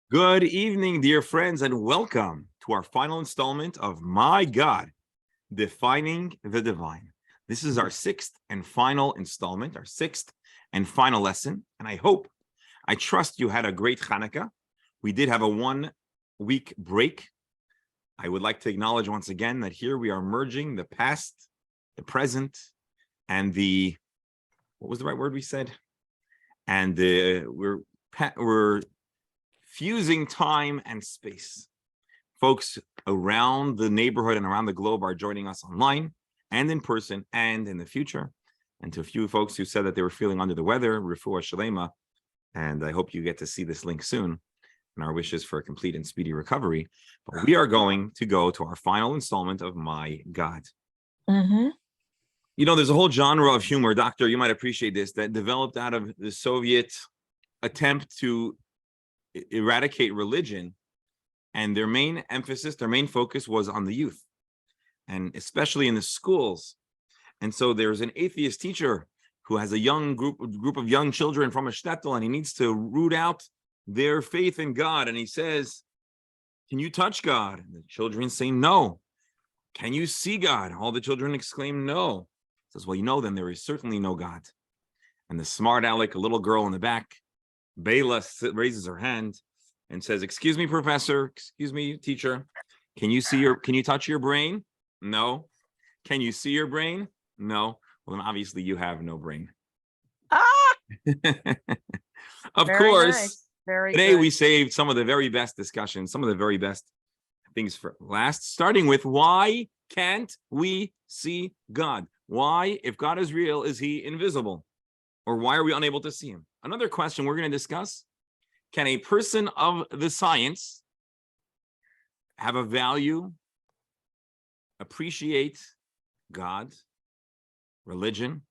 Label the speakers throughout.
Speaker 1: Good evening, dear friends, and welcome to our final installment of My God, Defining the Divine. This is our sixth and final installment, our sixth and final lesson. And I trust you had a great Hanukkah. We did have a 1 week break. I would like to acknowledge once again that here we are merging the past, the present, and what was the right word we said? And we're fusing time and space. Folks around the neighborhood and around the globe are joining us online and in person and in the future. And to a few folks who said that they were feeling under the weather, refuah shalema, and I hope you get to see this link soon, and our wishes for a complete and speedy recovery. But we are going to go to our final installment of My God.
Speaker 2: Mm-hmm.
Speaker 1: You know, there's a whole genre of humor, Doctor, you might appreciate this, that developed out of the Soviet attempt to eradicate religion, and their main focus was on the youth, and especially in the schools. And so there's an atheist teacher who has a young group of young children from a shtetl, and he needs to root out their faith in God. And he says, "Can you touch God?" And the children say, "No." "Can you see God?" All the children exclaim, "No." He says, "Well, then there is certainly no God." And the smart aleck, a little girl in the back, Bela, raises her hand and says, "Excuse me, professor, excuse me, teacher, can you touch your brain?" "No." "Can you see your brain?" "No." "Well, then obviously you have no brain." Of
Speaker 2: Very
Speaker 1: course,
Speaker 2: nice. Very
Speaker 1: today
Speaker 2: good.
Speaker 1: we saved some of the very best discussions, some of the very best things for last, starting with why can't we see God? Why, if God is real, is he invisible? Or why are we unable to see him? Another question we're going to discuss: can a person of the science have a value, appreciate God, religion?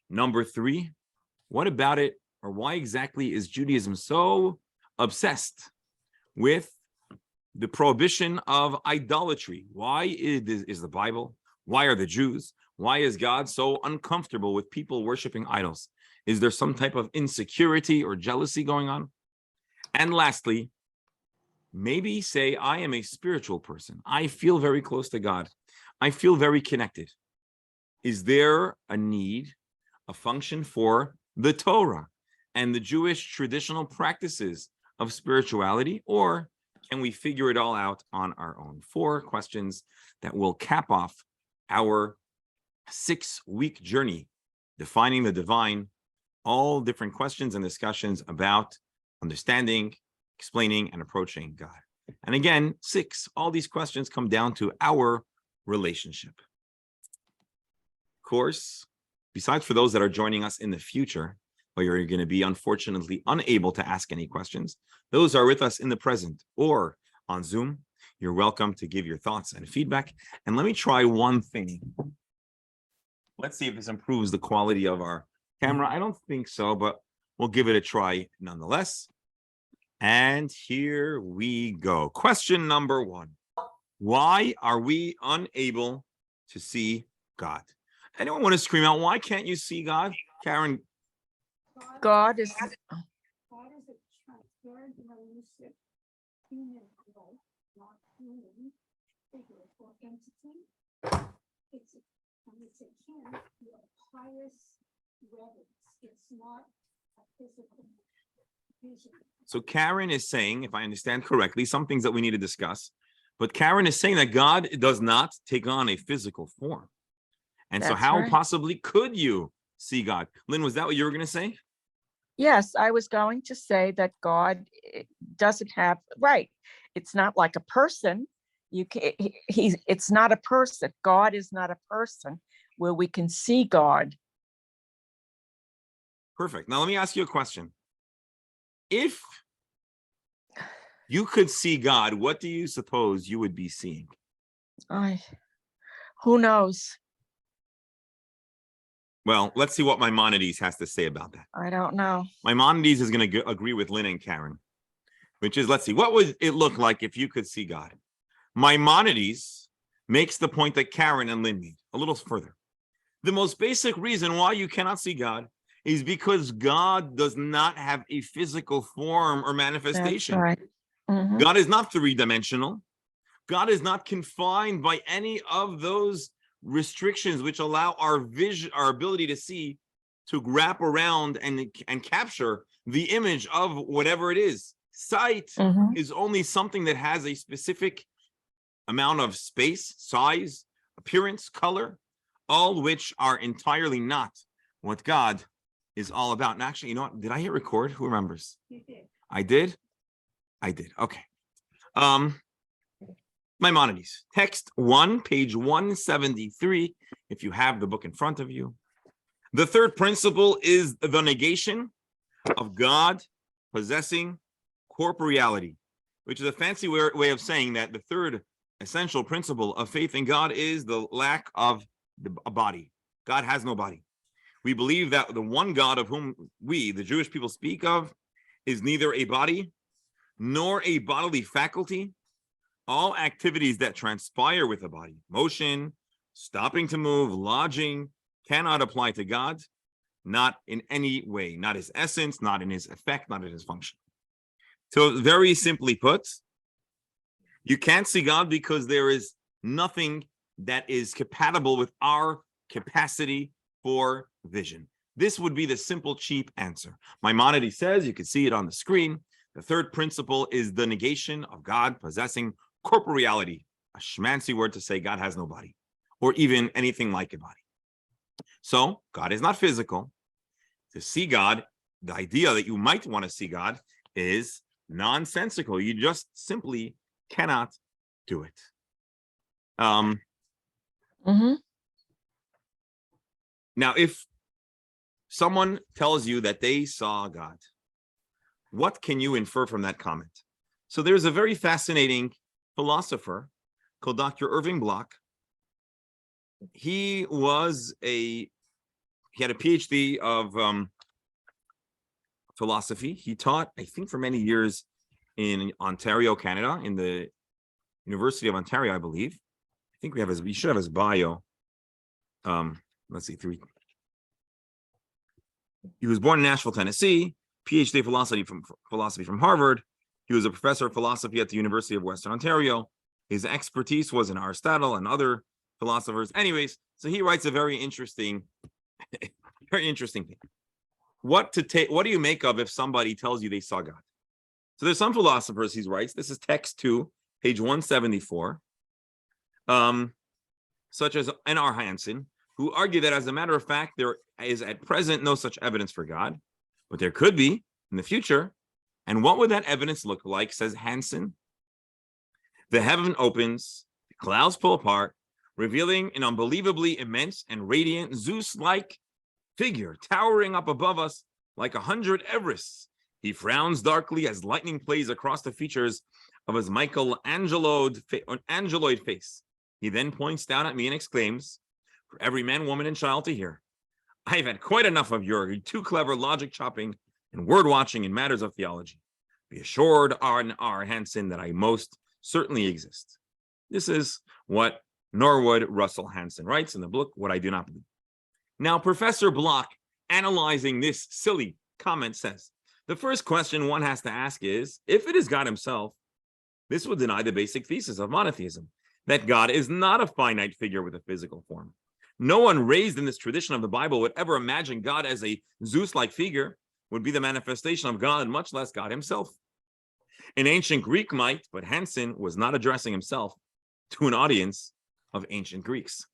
Speaker 1: Number 3, what about it, or why exactly is Judaism so obsessed with the prohibition of idolatry? Why is the Bible? Why are the Jews? Why is God so uncomfortable with people worshiping idols? Is there some type of insecurity or jealousy going on? And lastly, maybe say, I am a spiritual person. I feel very close to God. I feel very connected. Is there a need, a function for the Torah and the Jewish traditional practices of spirituality, or can we figure it all out on our own? 4 questions that will cap off our 6-week journey, defining the divine, all different questions and discussions about understanding, explaining, and approaching God. And again, 6, all these questions come down to our relationship. Of course, besides for those that are joining us in the future, where you're going to be unfortunately unable to ask any questions, those are with us in the present or on Zoom, you're welcome to give your thoughts and feedback. And let me try one thing. Let's see if this improves the quality of our camera. I don't think so, but we'll give it a try nonetheless. And here we go. Question number 1. Why are we unable to see God? Anyone want to scream out, why can't you see God? Karen.
Speaker 2: God is
Speaker 3: God is a transparent, elusive, human, not human figure or entity. It's a can be a pious reverence. It's not a physical vision.
Speaker 1: So Karen is saying, if I understand correctly, some things that we need to discuss, but Karen is saying that God does not take on a physical form. And so how possibly could you see God? Lynn, was that what you were going to say?
Speaker 2: Yes, I was going to say that God doesn't have, right. It's not like a person. It's not a person. God is not a person where we can see God.
Speaker 1: Perfect. Now, let me ask you a question. If you could see God, what do you suppose you would be seeing?
Speaker 2: Who knows?
Speaker 1: Well, let's see what Maimonides has to say about that.
Speaker 2: I don't know.
Speaker 1: Maimonides is going to agree with Lynn and Karen, which is, let's see, what would it look like if you could see God? Maimonides makes the point that Karen and Lynn made a little further. The most basic reason why you cannot see God is because God does not have a physical form or
Speaker 2: That's
Speaker 1: manifestation.
Speaker 2: right. Mhm.
Speaker 1: God is not three-dimensional. God is not confined by any of those restrictions which allow our vision, our ability to see, to wrap around and capture the image of whatever it is. Sight
Speaker 2: Mhm.
Speaker 1: is only something that has a specific amount of space, size, appearance, color, all which are entirely not what God is all about. And actually, you know what? Did I hit record? Who remembers?
Speaker 3: You did.
Speaker 1: I did? I did. Okay. Maimonides, text 1, page 173, if you have the book in front of you. The third principle is the negation of God possessing corporeality, which is a fancy way of saying that the third essential principle of faith in God is the lack of a body. God has no body. We believe that the one God of whom we, the Jewish people, speak of is neither a body nor a bodily faculty. All activities that transpire with the body, motion, stopping to move, lodging, cannot apply to God, not in any way, not his essence, not in his effect, not in his function. So very simply put, you can't see God because there is nothing that is compatible with our capacity for vision. This would be the simple, cheap answer. Maimonides says, you can see it on the screen, the third principle is the negation of God possessing corporeality, a schmancy word to say God has no body, or even anything like a body. So God is not physical. To see God, the idea that you might want to see God is nonsensical. You just simply cannot do it.
Speaker 2: Mhm.
Speaker 1: Now, if someone tells you that they saw God, what can you infer from that comment? So there's a very fascinating philosopher called Dr. Irving Bloch. He had a PhD of philosophy. He taught, I think, for many years in Ontario, Canada, in the University of Ontario, I believe. I think we should have his bio. Let's see, he was born in Nashville, Tennessee, PhD philosophy from Harvard. He was a professor of philosophy at the University of Western Ontario. His expertise was in Aristotle and other philosophers. Anyways, so he writes a very interesting thing. What do you make of if somebody tells you they saw God? So there's some philosophers, he writes, this is text 2, page 174, such as N.R. Hansen, who argue that as a matter of fact, there is at present no such evidence for God, but there could be in the future. And what would that evidence look like, says Hansen? The heaven opens, the clouds pull apart, revealing an unbelievably immense and radiant Zeus-like figure towering up above us like 100 Everests. He frowns darkly as lightning plays across the features of his Michelangeloid face. He then points down at me and exclaims, for every man, woman, and child to hear, I've had quite enough of your too clever logic chopping and word watching in matters of theology. Be assured, R. Hansen, that I most certainly exist. This is what Norwood Russell Hansen writes in the book, What I Do Not Believe. Now, Professor Bloch, analyzing this silly comment, says, the first question one has to ask is, if it is God himself, this would deny the basic thesis of monotheism, that God is not a finite figure with a physical form. No one raised in this tradition of the Bible would ever imagine God as a Zeus-like figure would be the manifestation of God, much less God himself. An ancient Greek might, but Hansen was not addressing himself to an audience of ancient Greeks.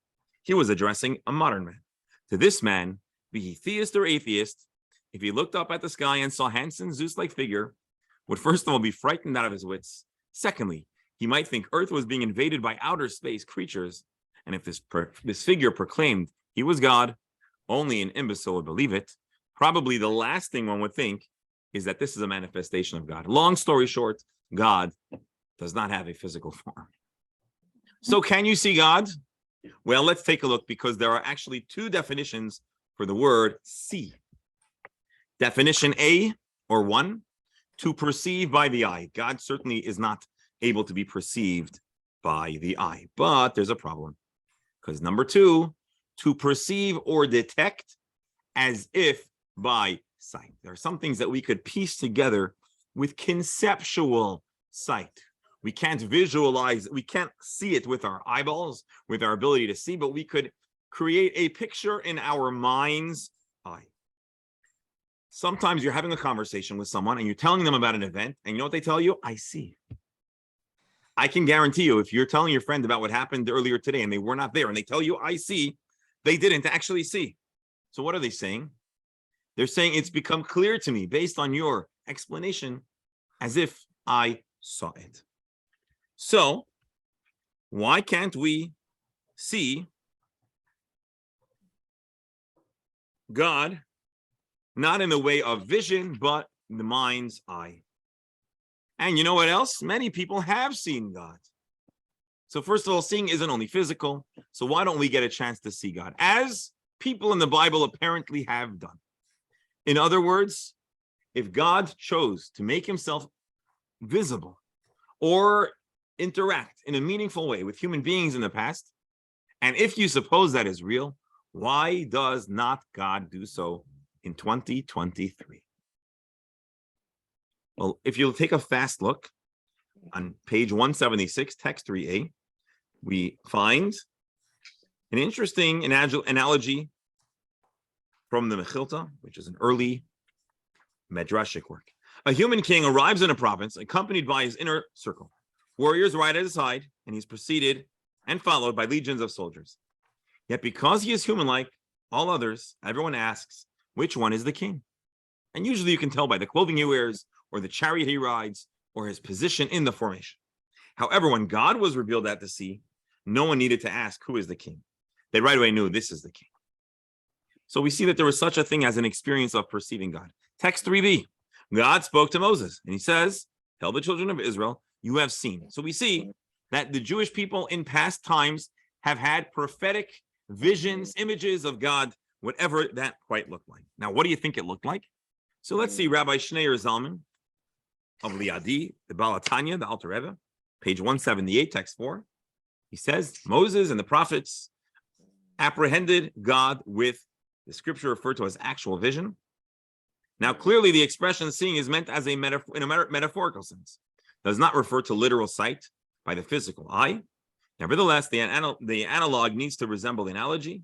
Speaker 1: He was addressing a modern man. To this man, be he theist or atheist, if he looked up at the sky and saw Hansen's Zeus-like figure, would first of all be frightened out of his wits. Secondly, he might think Earth was being invaded by outer space creatures, and if this figure proclaimed he was God, only an imbecile would believe it. Probably the last thing one would think is that this is a manifestation of God. Long story short, God does not have a physical form. So can you see God? Well, let's take a look, because there are actually two definitions for the word see. Definition A, or 1, to perceive by the eye. God certainly is not able to be perceived by the eye, but there's a problem, because number 2, to perceive or detect as if by sight. There are some things that we could piece together with conceptual sight. We can't visualize, we can't see it with our eyeballs, with our ability to see, but we could create a picture in our mind's eye. Sometimes you're having a conversation with someone and you're telling them about an event, and you know what they tell you? I see. I can guarantee you, if you're telling your friend about what happened earlier today and they were not there and they tell you, I see, they didn't actually see. So what are they saying? They're saying it's become clear to me based on your explanation as if I saw it. So why can't we see God not in the way of vision, but in the mind's eye? And you know what else? Many people have seen God. So first of all, seeing isn't only physical. So why don't we get a chance to see God? As people in the Bible apparently have done. In other words, if God chose to make himself visible or interact in a meaningful way with human beings in the past, and if you suppose that is real, why does not God do so in 2023? Well, if you'll take a fast look on page 176, text 3a, we find an interesting analogy from the Mechilta, which is an early Midrashic work. A human king arrives in a province accompanied by his inner circle. Warriors ride at his side, and he's preceded and followed by legions of soldiers. Yet because he is human-like all others, everyone asks, which one is the king? And usually you can tell by the clothing he wears, or the chariot he rides, or his position in the formation. However, when God was revealed at the sea, no one needed to ask who is the king. They right away knew this is the king. So we see that there was such a thing as an experience of perceiving God. Text 3b, God spoke to Moses, and he says, tell the children of Israel, you have seen. So we see that the Jewish people in past times have had prophetic visions, images of God, whatever that quite looked like. Now, what do you think it looked like? So let's see Rabbi Schneur Zalman of Liadi, the Balatanya, the Alter Rebbe, page 178, text 4. He says, Moses and the prophets apprehended God with the scripture referred to as actual vision. Now, clearly, the expression seeing is meant as a metaphor, in a metaphorical sense. Does not refer to literal sight by the physical eye. Nevertheless, the analog needs to resemble the analogy.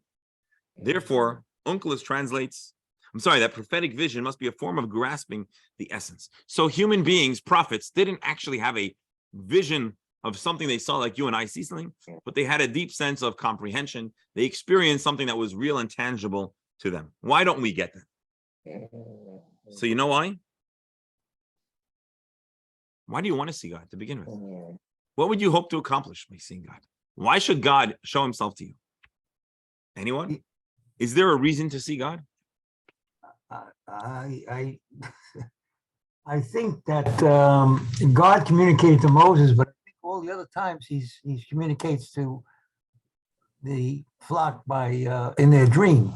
Speaker 1: Therefore, Onkelos translates, that prophetic vision must be a form of grasping the essence. So human beings, prophets, didn't actually have a vision of something they saw like you and I see something, but they had a deep sense of comprehension. They experienced something that was real and tangible to them. Why don't we get that? So you know why? Why do you want to see God to begin with? What would you hope to accomplish by seeing God? Why should God show himself to you? Anyone? Is there a reason to see God?
Speaker 4: I think that God communicated to Moses, but I think all the other times he communicates to the flock by in their dream,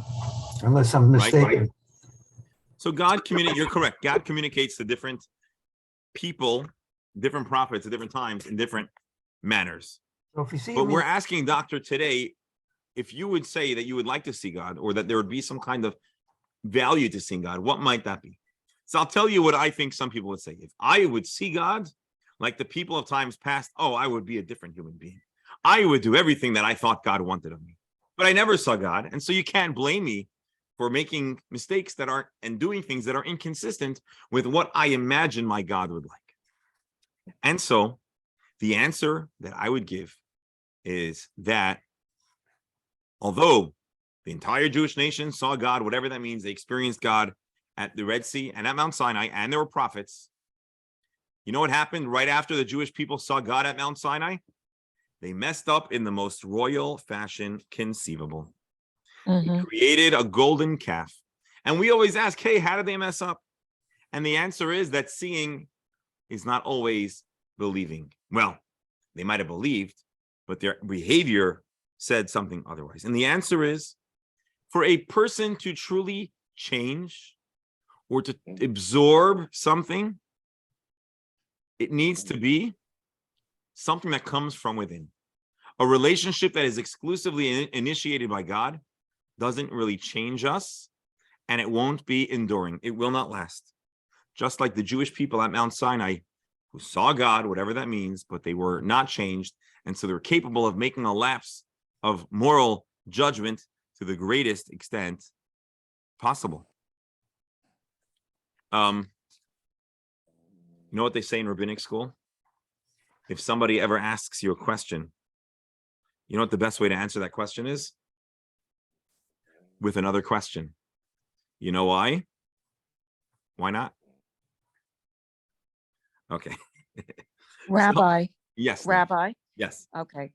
Speaker 4: unless I'm mistaken.
Speaker 1: Right. So God communicates. You're correct. God communicates to different people, different prophets at different times in different manners.
Speaker 4: So if you see,
Speaker 1: but we're asking Doctor today if you would say that you would like to see God, or that there would be some kind of value to seeing God. What might that be? So I'll tell you what I think some people would say. If I would see God like the people of times past, I would be a different human being. I would do everything that I thought God wanted of me. But I never saw God. And so you can't blame me for making mistakes that aren't and doing things that are inconsistent with what I imagine my God would like. And so the answer that I would give is that although the entire Jewish nation saw God, whatever that means, they experienced God at the Red Sea and at Mount Sinai, and there were prophets. You know what happened right after the Jewish people saw God at Mount Sinai? They messed up in the most royal fashion conceivable. They created a golden calf. And we always ask, hey, how did they mess up? And the answer is that seeing is not always believing. Well, they might have believed, but their behavior said something otherwise. And the answer is, for a person to truly change or to absorb something, it needs to be something that comes from within. A relationship that is exclusively initiated by God doesn't really change us and it won't be enduring. It will not last. Just like the Jewish people at Mount Sinai who saw God, whatever that means, but they were not changed. And so they're capable of making a lapse of moral judgment to the greatest extent possible. You know what they say in rabbinic school? If somebody ever asks you a question, you know what the best way to answer that question is? With another question. You know why? Why not? Okay.
Speaker 2: Rabbi,
Speaker 1: Yes. Lynn.
Speaker 2: Rabbi,
Speaker 1: Yes.
Speaker 2: okay.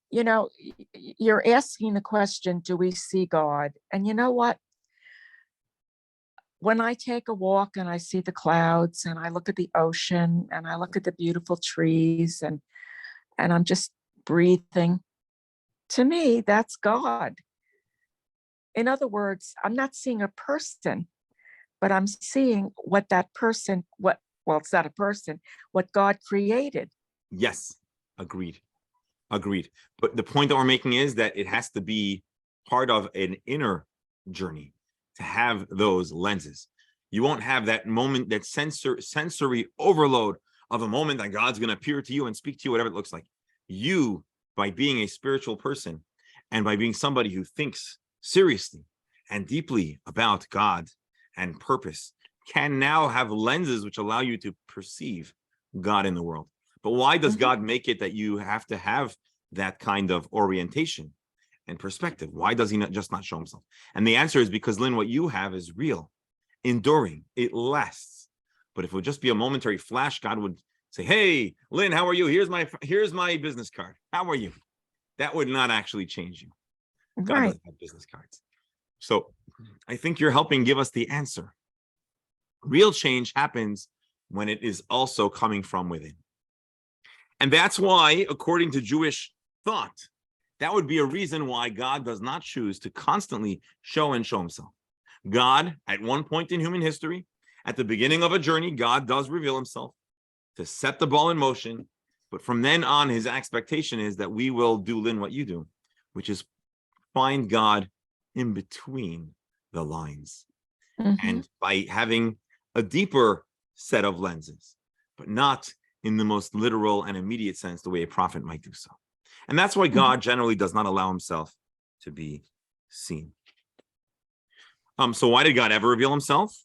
Speaker 2: You know, you're asking the question, do we see God? And you know what? When I take a walk and I see the clouds and I look at the ocean and I look at the beautiful trees and I'm just breathing, to me, that's God. In other words, I'm not seeing a person, but I'm seeing what that person, well, it's not a person, what God created.
Speaker 1: Yes. Agreed. But the point that we're making is that it has to be part of an inner journey to have those lenses. You won't have that moment, that sensory overload of a moment that God's going to appear to you and speak to you, whatever it looks like. You, by being a spiritual person and by being somebody who thinks seriously and deeply about God and purpose, can now have lenses which allow you to perceive God in the world. But why does God make it that you have to have that kind of orientation and perspective? Why does he not show himself? And the answer is because, Lynn, what you have is real, enduring, it lasts. But if it would just be a momentary flash, God would say, hey, Lynn, how are you? Here's my business card. How are you? That would not actually change you. God
Speaker 2: Right.
Speaker 1: doesn't have business cards. So I think you're helping give us the answer. Real change happens when it is also coming from within. And that's why, according to Jewish thought, that would be a reason why God does not choose to constantly show himself. God, at one point in human history, at the beginning of a journey, God does reveal himself to set the ball in motion. But from then on, his expectation is that we will do, Lynn, what you do, which is find God in between the lines. And by having a deeper set of lenses, but not in the most literal and immediate sense, the way a prophet might do so. And that's why God generally does not allow himself to be seen. So why did God ever reveal himself?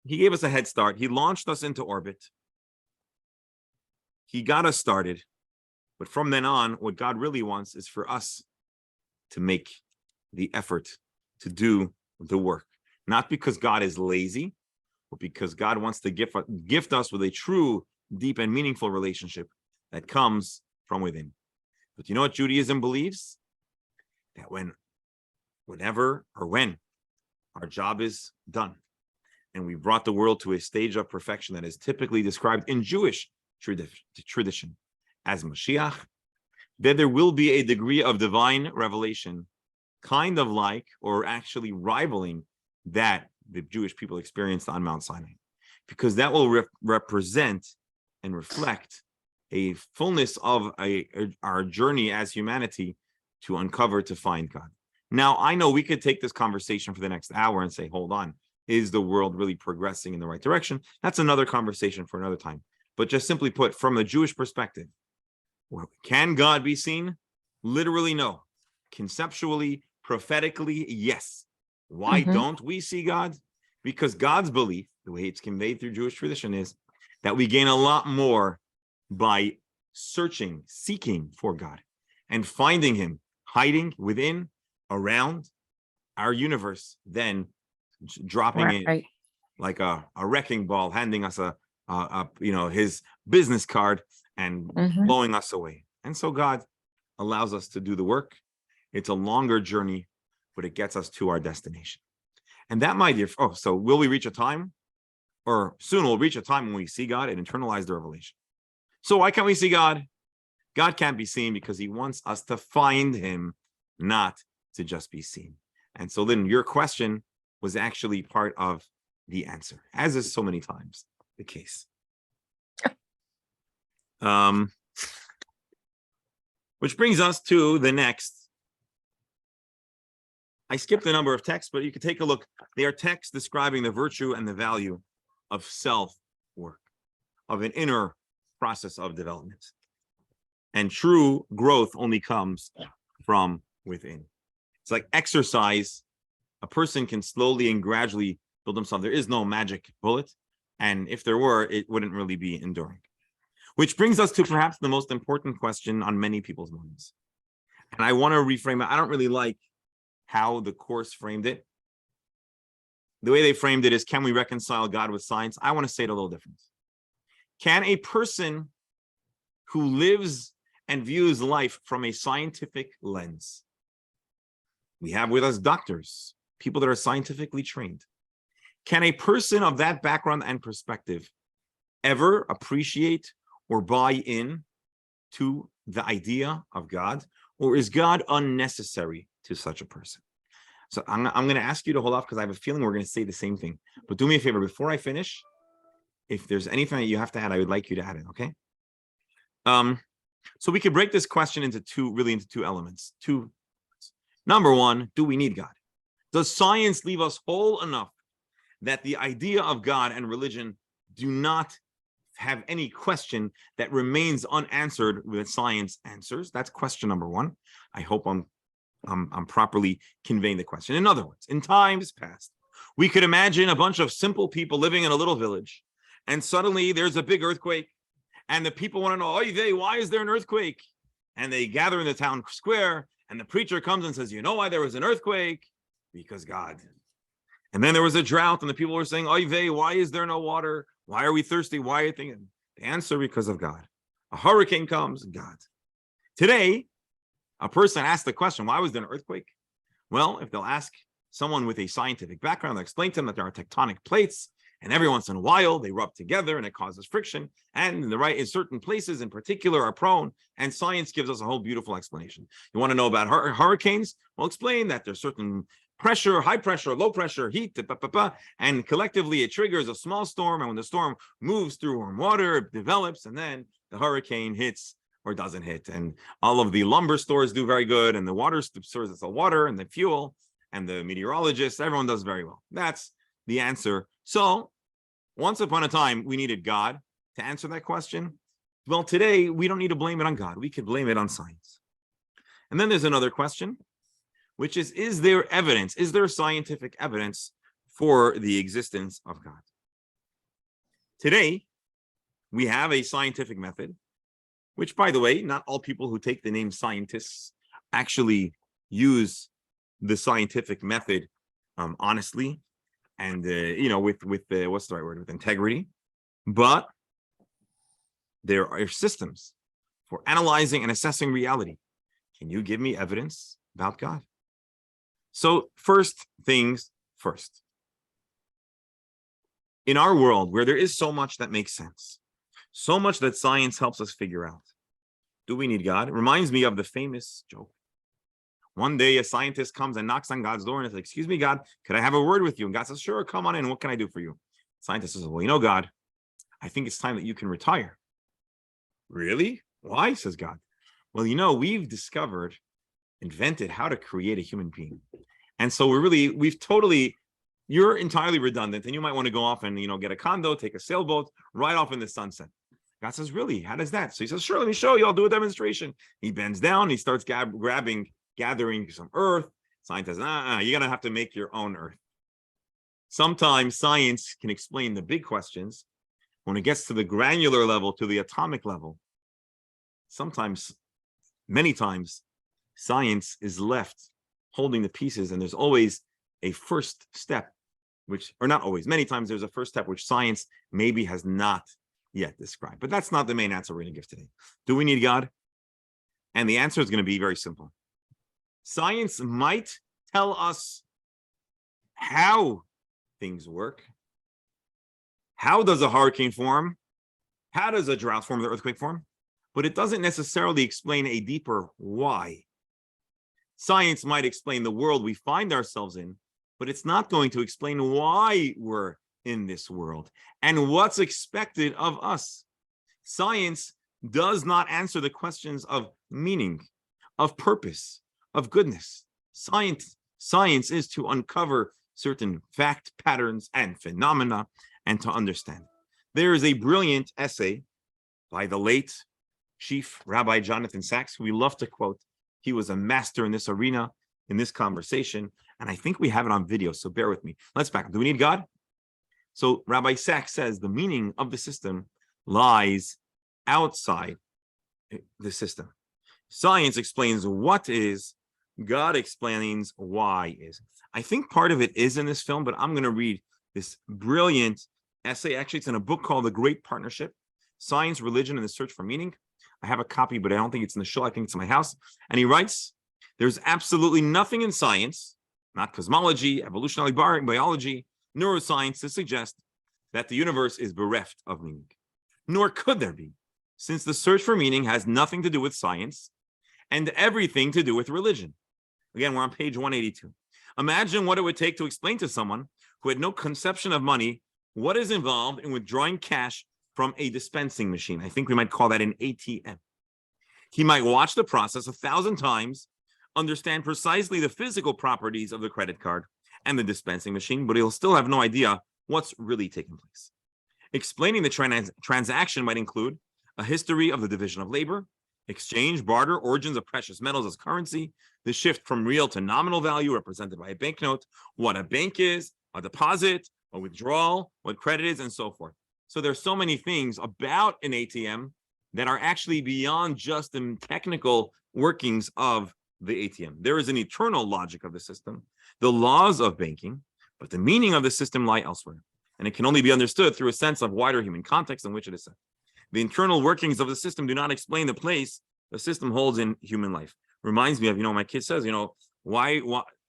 Speaker 1: He gave us a head start. He launched us into orbit. He got us started. But from then on, what God really wants is for us to make the effort to do the work. Not because God is lazy, but because God wants to gift us with a true, deep, and meaningful relationship that comes from within. But you know what Judaism believes? That when our job is done and we brought the world to a stage of perfection that is typically described in Jewish tradition as Mashiach, then there will be a degree of divine revelation, kind of like, or actually rivaling that the Jewish people experienced on Mount Sinai, because that will represent and reflect a fullness of our journey as humanity to uncover, to find God. Now, I know we could take this conversation for the next hour and say, hold on, is the world really progressing in the right direction? That's another conversation for another time. But just simply put, from the Jewish perspective, can God be seen? Literally, no. Conceptually, prophetically, yes. Why don't we see God? Because God's belief, the way it's conveyed through Jewish tradition, is that we gain a lot more by searching, seeking for God and finding him hiding within, around our universe, than dropping in like a wrecking ball, handing us his business card and blowing us away. And so God allows us to do the work. It's a longer journey, but it gets us to our destination. And that, my dear, so will we reach a time, or soon we'll reach a time when we see God and internalize the revelation. So why can't we see God? God can't be seen because he wants us to find him, not to just be seen. And so then your question was actually part of the answer, as is so many times the case. Which brings us to the next I skipped a number of texts, but you can take a look. They are texts describing the virtue and the value of self-work, of an inner process of development. And true growth only comes from within. It's like exercise. A person can slowly and gradually build themselves. There is no magic bullet. And if there were, it wouldn't really be enduring. Which brings us to perhaps the most important question on many people's minds. And I want to reframe it. I don't really like how the course framed it. The way they framed it is, can we reconcile God with science? I want to say it a little different. Can a person who lives and views life from a scientific lens, we have with us doctors, people that are scientifically trained, can a person of that background and perspective ever appreciate or buy in to the idea of God? Or is God unnecessary to such a person? So I'm going to ask you to hold off because I have a feeling we're going to say the same thing. But do me a favor, before I finish, if there's anything that you have to add, I would like you to add it, okay? So we could break this question into two elements. Number one, do we need God? Does science leave us whole enough that the idea of God and religion do not have any question that remains unanswered with science answers? That's question number one. I hope I'm properly conveying the question. In other words, in times past, we could imagine a bunch of simple people living in a little village, and suddenly there's a big earthquake, and the people want to know, oy vey, why is there an earthquake? And they gather in the town square, and the preacher comes and says, you know why there was an earthquake? Because God. And then there was a drought, and the people were saying, oy vey, why is there no water? Why are we thirsty? Why are you thinking? The answer, because of God. A hurricane comes, God. Today, a person asks the question, why was there an earthquake? Well, if they'll ask someone with a scientific background, they'll explain to them that there are tectonic plates, and every once in a while they rub together and it causes friction, and in certain places in particular are prone, and science gives us a whole beautiful explanation. You want to know about hurricanes? Well, explain that there's certain pressure, high pressure, low pressure, heat, and collectively it triggers a small storm, and when the storm moves through warm water, it develops, and then the hurricane hits or doesn't hit. And all of the lumber stores do very good, and the water stores that sell water and the fuel, and the meteorologists, everyone does very well. That's the answer. So once upon a time, we needed God to answer that question. Well, today, we don't need to blame it on God. We could blame it on science. And then there's another question, which is there evidence? Is there scientific evidence for the existence of God? Today, we have a scientific method, which, by the way, not all people who take the name scientists actually use the scientific method honestly and with what's the right word, with integrity. But there are systems for analyzing and assessing reality. Can you give me evidence about God? So first things first. In our world, where there is so much that makes sense, so much that science helps us figure out, do we need God? It reminds me of the famous joke. One day, a scientist comes and knocks on God's door and says, excuse me, God, could I have a word with you? And God says, sure, come on in. What can I do for you? Scientist says, well, God, I think it's time that you can retire. Really? Why? Says God. Well, we've invented how to create a human being. And so you're entirely redundant, and you might want to go off and, get a condo, take a sailboat, ride off in the sunset. God says, really? How does that? So he says, sure, let me show you. I'll do a demonstration. He bends down, he starts gathering some earth. Scientist says, you're going to have to make your own earth. Sometimes science can explain the big questions. When it gets to the granular level, to the atomic level, many times, science is left holding the pieces, and there's always a first step, many times there's a first step which science maybe has not yet described. But that's not the main answer we're going to give today. Do we need God? And the answer is going to be very simple. Science might tell us how things work. How does a hurricane form? How does a drought form, the earthquake form? But it doesn't necessarily explain a deeper why. Science might explain the world we find ourselves in, but it's not going to explain why we're in this world and what's expected of us. Science does not answer the questions of meaning, of purpose, of goodness. Science Science is to uncover certain fact patterns and phenomena and to understand. There is a brilliant essay by the late Chief Rabbi Jonathan Sachs, who we love to quote. He was a master in this arena, in this conversation, and I think we have it on video, so bear with me. Let's back up. Do we need God? So Rabbi Sachs says the meaning of the system lies outside the system. Science explains what is, God explains why is. I think part of it is in this film, but I'm going to read this brilliant essay. Actually, it's in a book called The Great Partnership, Science, Religion, and the Search for Meaning. I have a copy, but I don't think it's in the show. I think it's in my house. And he writes, there's absolutely nothing in science, not cosmology, evolutionary biology, neuroscience, to suggest that the universe is bereft of meaning. Nor could there be, since the search for meaning has nothing to do with science and everything to do with religion. Again, we're on page 182. Imagine what it would take to explain to someone who had no conception of money what is involved in withdrawing cash from a dispensing machine. I think we might call that an ATM. He might watch the process 1,000 times, understand precisely the physical properties of the credit card and the dispensing machine, but he'll still have no idea what's really taking place. Explaining the transaction might include a history of the division of labor, exchange, barter, origins of precious metals as currency, the shift from real to nominal value represented by a banknote, what a bank is, a deposit, a withdrawal, what credit is, and so forth. So there's so many things about an ATM that are actually beyond just the technical workings of the ATM. There is an eternal logic of the system, the laws of banking, but the meaning of the system lie elsewhere. And it can only be understood through a sense of wider human context in which it is set. The internal workings of the system do not explain the place the system holds in human life. Reminds me of, my kid says, why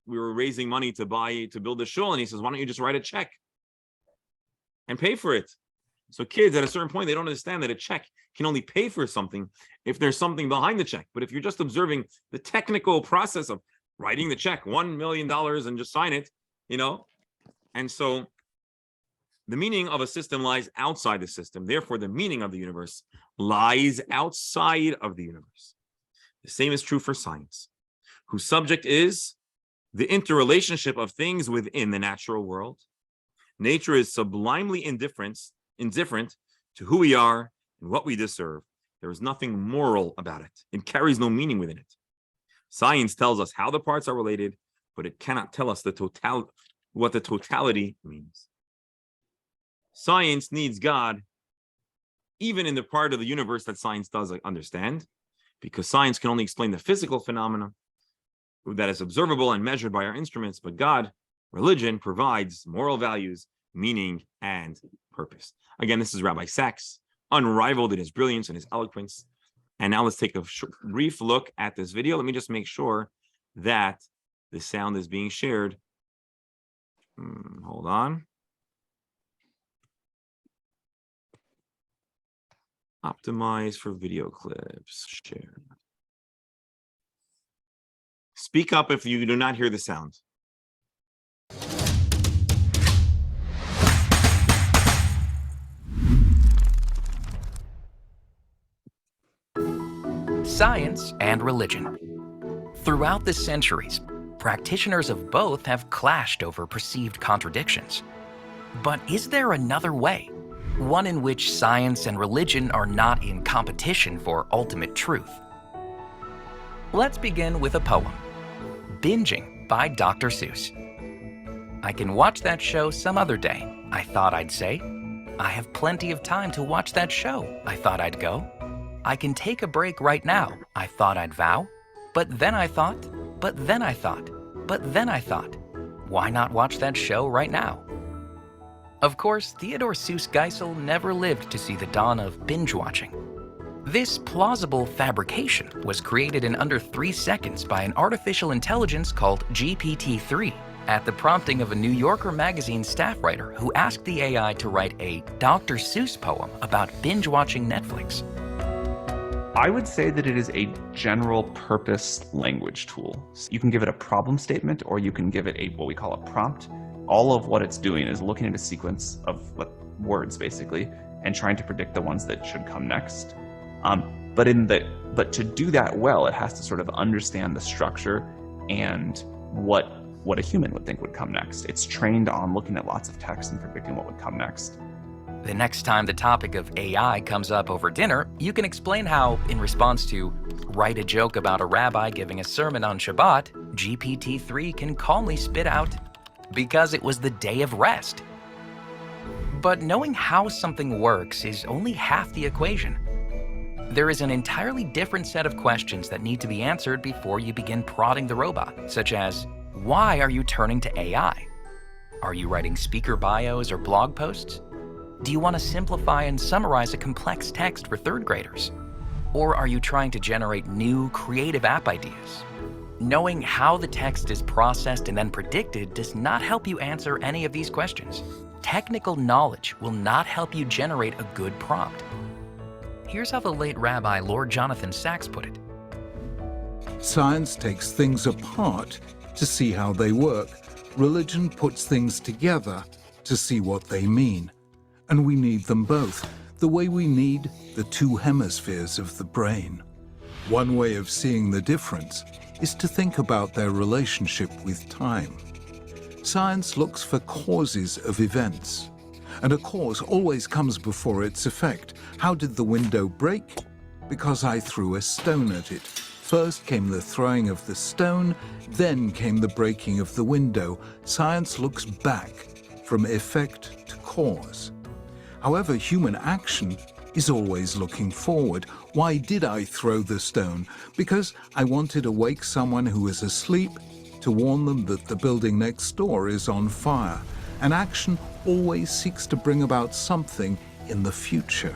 Speaker 1: we were raising money to build a shul, and he says, why don't you just write a check and pay for it? So kids at a certain point, they don't understand that a check can only pay for something if there's something behind the check. But if you're just observing the technical process of writing the check, $1 million, and just sign it, and so the meaning of a system lies outside the system. Therefore, the meaning of the universe lies outside of the universe. The same is true for science, whose subject is the interrelationship of things within the natural world. Nature is sublimely indifferent to who we are and what we deserve. There is nothing moral about it. It carries no meaning within it. Science tells us how the parts are related, but it cannot tell us what the totality means. Science needs God, even in the part of the universe that science does understand, because science can only explain the physical phenomena that is observable and measured by our instruments, but God, religion, provides moral values, meaning, and purpose. Again, this is Rabbi Sachs, unrivaled in his brilliance and his eloquence. And now let's take a brief look at this video. Let me just make sure that the sound is being shared. Hold on. Optimize for video clips. Share. Speak up if you do not hear the sound.
Speaker 5: Science and religion. Throughout the centuries, practitioners of both have clashed over perceived contradictions. But is there another way? One in which science and religion are not in competition for ultimate truth? Let's begin with a poem, Binging by Dr. Seuss. I can watch that show some other day, I thought I'd say. I have plenty of time to watch that show, I thought I'd go. I can take a break right now, I thought I'd vow. But then I thought, but then I thought, but then I thought, why not watch that show right now? Of course, Theodore Seuss Geisel never lived to see the dawn of binge watching. This plausible fabrication was created in under 3 seconds by an artificial intelligence called GPT-3 at the prompting of a New Yorker magazine staff writer who asked the AI to write a Dr. Seuss poem about binge watching Netflix.
Speaker 6: I would say that it is a general purpose language tool. You can give it a problem statement or you can give it what we call a prompt. All of what it's doing is looking at a sequence of words basically and trying to predict the ones that should come next. But to do that well, it has to sort of understand the structure and what what a human would think would come next. It's trained on looking at lots of text and predicting what would come next.
Speaker 5: The next time the topic of AI comes up over dinner, you can explain how, in response to write a joke about a rabbi giving a sermon on Shabbat, GPT-3 can calmly spit out, because it was the day of rest. But knowing how something works is only half the equation. There is an entirely different set of questions that need to be answered before you begin prodding the robot, such as, why are you turning to AI? Are you writing speaker bios or blog posts? Do you want to simplify and summarize a complex text for third graders? Or are you trying to generate new, creative app ideas? Knowing how the text is processed and then predicted does not help you answer any of these questions. Technical knowledge will not help you generate a good prompt. Here's how the late Rabbi Lord Jonathan Sacks put it.
Speaker 7: Science takes things apart to see how they work. Religion puts things together to see what they mean. And we need them both, the way we need the two hemispheres of the brain. One way of seeing the difference is to think about their relationship with time. Science looks for causes of events, and a cause always comes before its effect. How did the window break? Because I threw a stone at it. First came the throwing of the stone, then came the breaking of the window. Science looks back from effect to cause. However, human action is always looking forward. Why did I throw the stone? Because I wanted to wake someone who was asleep to warn them that the building next door is on fire. An action always seeks to bring about something in the future.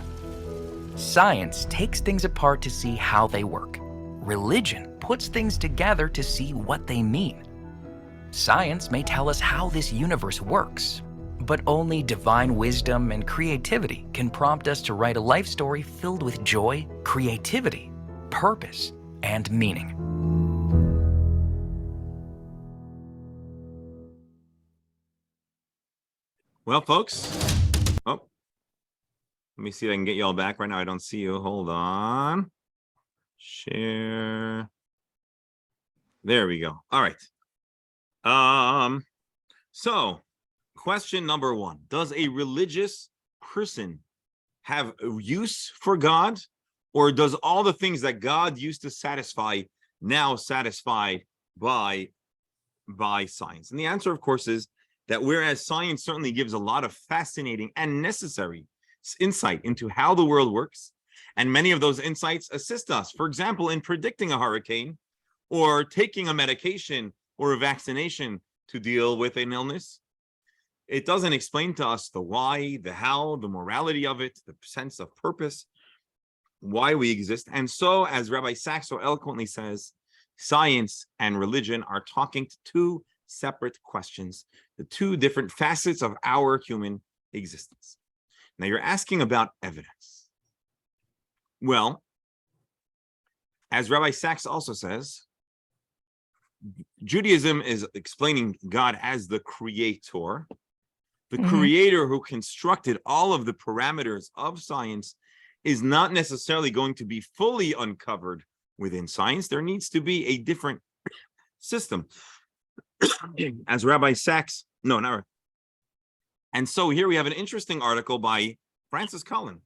Speaker 5: Science takes things apart to see how they work. Religion puts things together to see what they mean. Science may tell us how this universe works, but only divine wisdom and creativity can prompt us to write a life story filled with joy, creativity, purpose, and meaning.
Speaker 1: Well, folks, let me see if I can get you all back. Right now, I don't see you. Hold on. Share. There we go. All right. So question number one, does a religious person have a use for God, or does all the things that God used to satisfy now satisfied by science? And the answer, of course, is that whereas science certainly gives a lot of fascinating and necessary insight into how the world works, and many of those insights assist us, for example, in predicting a hurricane or taking a medication or a vaccination to deal with an illness, it doesn't explain to us the why, the how, the morality of it, the sense of purpose, why we exist. And so, as Rabbi Sacks so eloquently says, science and religion are talking to two separate questions, the two different facets of our human existence. Now, you're asking about evidence. Well, as Rabbi Sacks also says, Judaism is explaining God as the creator, the creator who constructed all of the parameters of science is not necessarily going to be fully uncovered within science. There needs to be a different system. As Rabbi Sacks, no, not. And so here we have an interesting article by Francis Collins,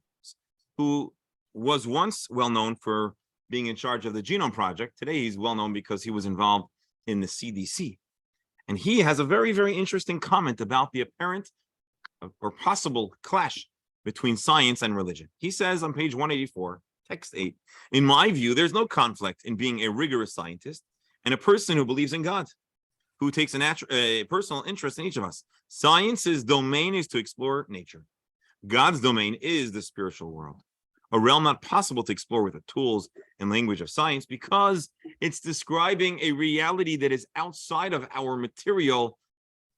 Speaker 1: who was once well known for being in charge of the Genome Project. Today, he's well known because he was involved in the CDC. And he has a very, very interesting comment about the apparent or possible clash between science and religion. He says on page 184, text 8, in my view, there's no conflict in being a rigorous scientist and a person who believes in God, who takes a personal interest in each of us. Science's domain is to explore nature. God's domain is the spiritual world, a realm not possible to explore with the tools and language of science because it's describing a reality that is outside of our material,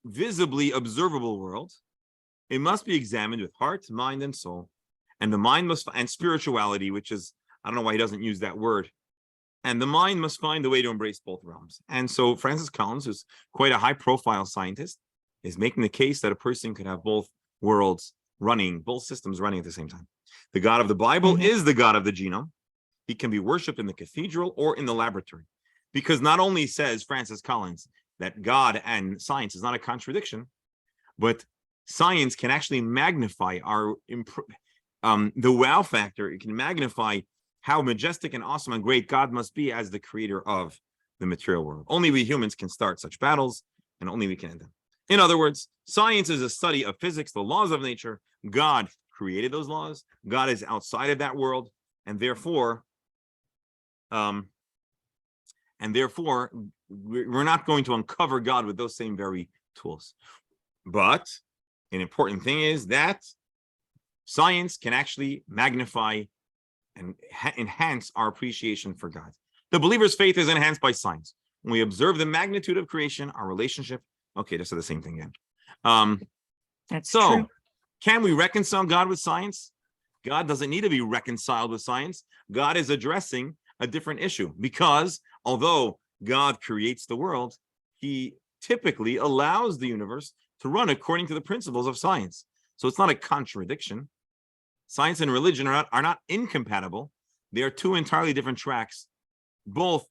Speaker 1: visibly observable world. It must be examined with heart, mind, and soul. And the mind must, and spirituality, which is, I don't know why he doesn't use that word. And the mind must find a way to embrace both realms. And so Francis Collins, who's quite a high profile scientist, is making the case that a person could have both worlds running, both systems running at the same time. The God of the Bible is the God of the genome. He can be worshipped in the cathedral or in the laboratory. Because not only, says Francis Collins, that God and science is not a contradiction, but science can actually magnify the wow factor. It can magnify how majestic and awesome and great God must be as the creator of the material world. Only we humans can start such battles, and only we can end them. In other words, science is a study of physics, the laws of nature. God created those laws. God is outside of that world, and therefore, we're not going to uncover God with those same very tools. But an important thing is that science can actually magnify and enhance our appreciation for God. The believer's faith is enhanced by science. When we observe the magnitude of creation, our relationship. Okay, just said the same thing again.
Speaker 2: That's
Speaker 1: so,
Speaker 2: true.
Speaker 1: can we reconcile God with science? God doesn't need to be reconciled with science. God is addressing a different issue, because although God creates the world, he typically allows the universe to run according to the principles of science. So it's not a contradiction. Science and religion are not incompatible. They are two entirely different tracks, both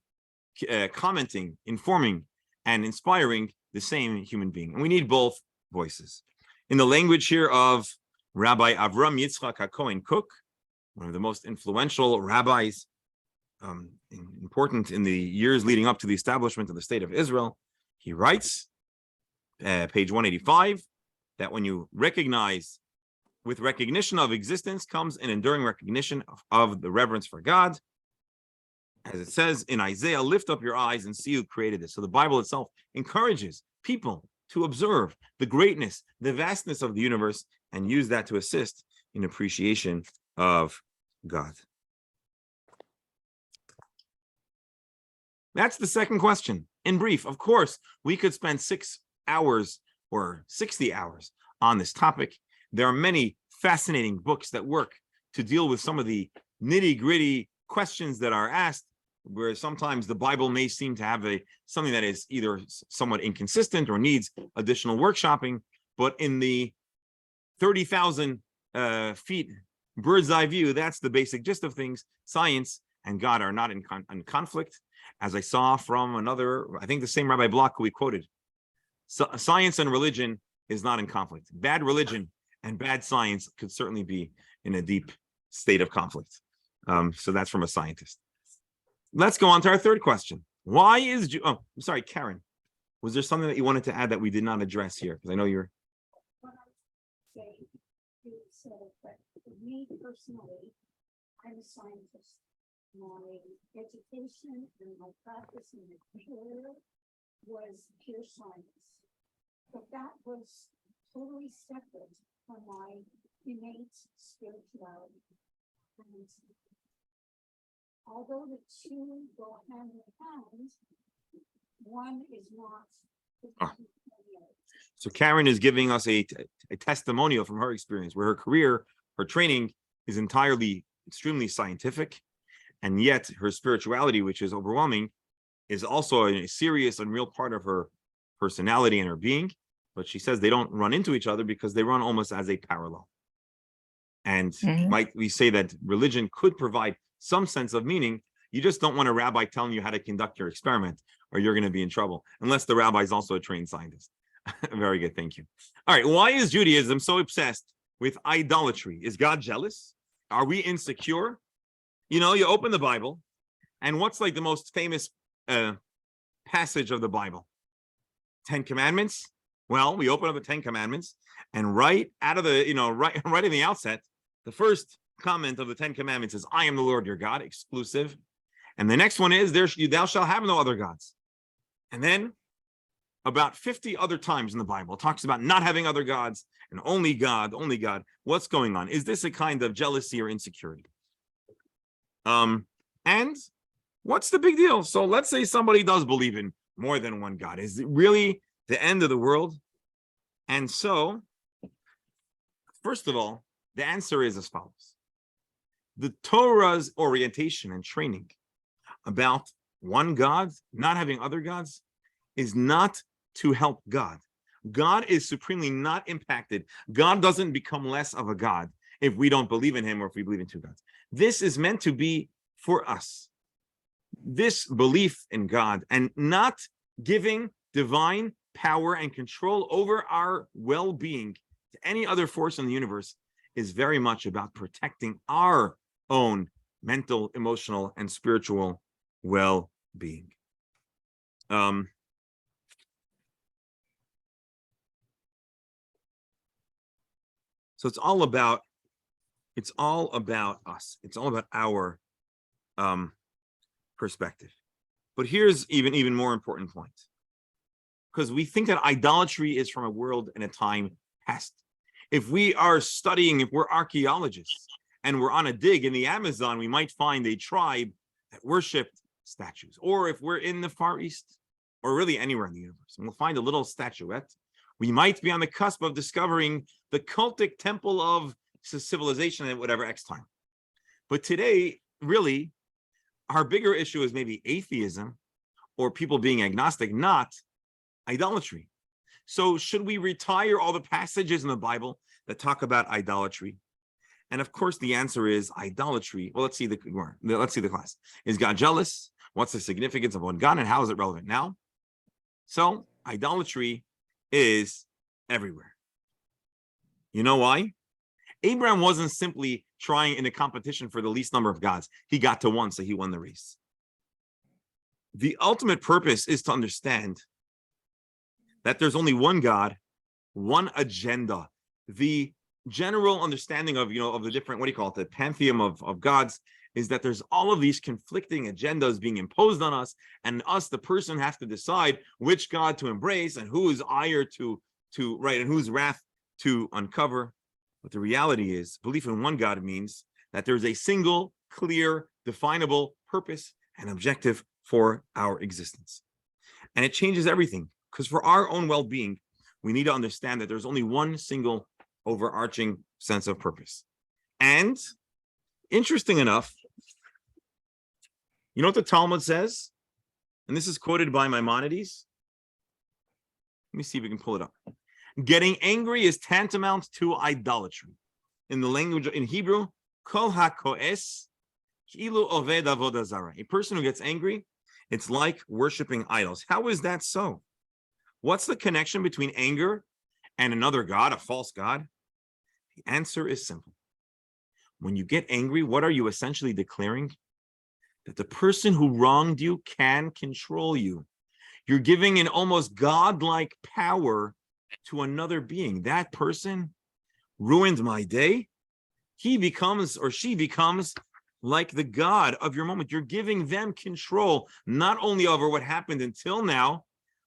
Speaker 1: commenting, informing, and inspiring the same human being. And we need both voices. In the language here of Rabbi Avram Yitzchak HaKohen Kook, one of the most influential rabbis, important in the years leading up to the establishment of the state of Israel, he writes, page 185, that when you recognize, with recognition of existence comes an enduring recognition of the reverence for God. As it says in Isaiah, lift up your eyes and see who created this. So the Bible itself encourages people to observe the greatness, the vastness of the universe, and use that to assist in appreciation of God. That's the second question. In brief, of course, we could spend 6 hours or 60 hours on this topic. There are many fascinating books that work to deal with some of the nitty-gritty questions that are asked, where sometimes the Bible may seem to have something that is either somewhat inconsistent or needs additional workshopping. But in the 30,000 feet bird's eye view, that's the basic gist of things. Science and God are not in conflict. As I saw from another, I think the same Rabbi Block who we quoted, science and religion is not in conflict. Bad religion and bad science could certainly be in a deep state of conflict. So that's from a scientist. Let's go on to our third question. Why is, I'm sorry, Karen, was there something that you wanted to add that we did not address here? Because I know you're.
Speaker 3: What I say is that for me personally, I'm a scientist. My education and my practice in the career was pure science. But that was totally separate from my innate spirituality. And although the two go hand in hand, one is not.
Speaker 1: So Karen is giving us a testimonial from her experience, where her career, her training is entirely extremely scientific, and yet her spirituality, which is overwhelming, is also a serious and real part of her personality and her being. But she says they don't run into each other because they run almost as a parallel. And might we say that religion could provide some sense of meaning? You just don't want a rabbi telling you how to conduct your experiment, or you're going to be in trouble, unless the rabbi is also a trained scientist. Very good, thank you. All right, why is Judaism so obsessed with idolatry? Is God jealous? Are we insecure? You know, you open the Bible, and what's like the most famous passage of the Bible? 10 Commandments. Well, we open up the 10 Commandments, and right out of the, right in the outset, the first comment of the 10 Commandments is, I am the Lord your God, exclusive. And the next one is, thou shalt have no other gods. And then about 50 other times in the Bible, it talks about not having other gods and only God, only God. What's going on? Is this a kind of jealousy or insecurity? And what's the big deal? So let's say somebody does believe in more than one God. Is it really the end of the world? And so, first of all, the answer is as follows. The Torah's orientation and training about one God, not having other gods, is not to help God. God is supremely not impacted. God doesn't become less of a God if we don't believe in him or if we believe in two gods. This is meant to be for us. This belief in God and not giving divine power and control over our well-being to any other force in the universe is very much about protecting our own mental, emotional, and spiritual well-being. So it's all about us. It's all about our perspective. But here's even more important point. Because we think that idolatry is from a world and a time past. If we are studying, if we're archaeologists and we're on a dig in the Amazon, we might find a tribe that worshiped statues. Or if we're in the Far East, or really anywhere in the universe, and we'll find a little statuette, we might be on the cusp of discovering the cultic temple of civilization at whatever X time. But today, really, our bigger issue is maybe atheism or people being agnostic, not idolatry. So should we retire all the passages in the Bible that talk about idolatry? And of course, the answer is idolatry. Well, let's see the class. Is God jealous? What's the significance of one God and how is it relevant now? So idolatry is everywhere. You know why? Abraham wasn't simply trying in a competition for the least number of gods. He got to one, so he won the race. The ultimate purpose is to understand that there's only one God, one agenda. The general understanding of, of the different, what do you call it, the pantheon of gods, is that there's all of these conflicting agendas being imposed on us, and us, the person, has to decide which God to embrace and whose ire to and whose wrath to uncover. But the reality is, belief in one God means that there's a single, clear, definable purpose and objective for our existence. And it changes everything, because for our own well-being, we need to understand that there's only one single overarching sense of purpose. And interesting enough, you know what the Talmud says? And this is quoted by Maimonides. Let me see if we can pull it up. Getting angry is tantamount to idolatry. In the language, in Hebrew, kol ha-ko'es ki'ilu oved avodah zarah. A person who gets angry, it's like worshiping idols. How is that so? What's the connection between anger and another god, a false god? The answer is simple. When you get angry, what are you essentially declaring? That the person who wronged you can control you. You're giving an almost godlike power to another being. That person ruined my day. He becomes, or she becomes, like the god of your moment. You're giving them control, not only over what happened until now,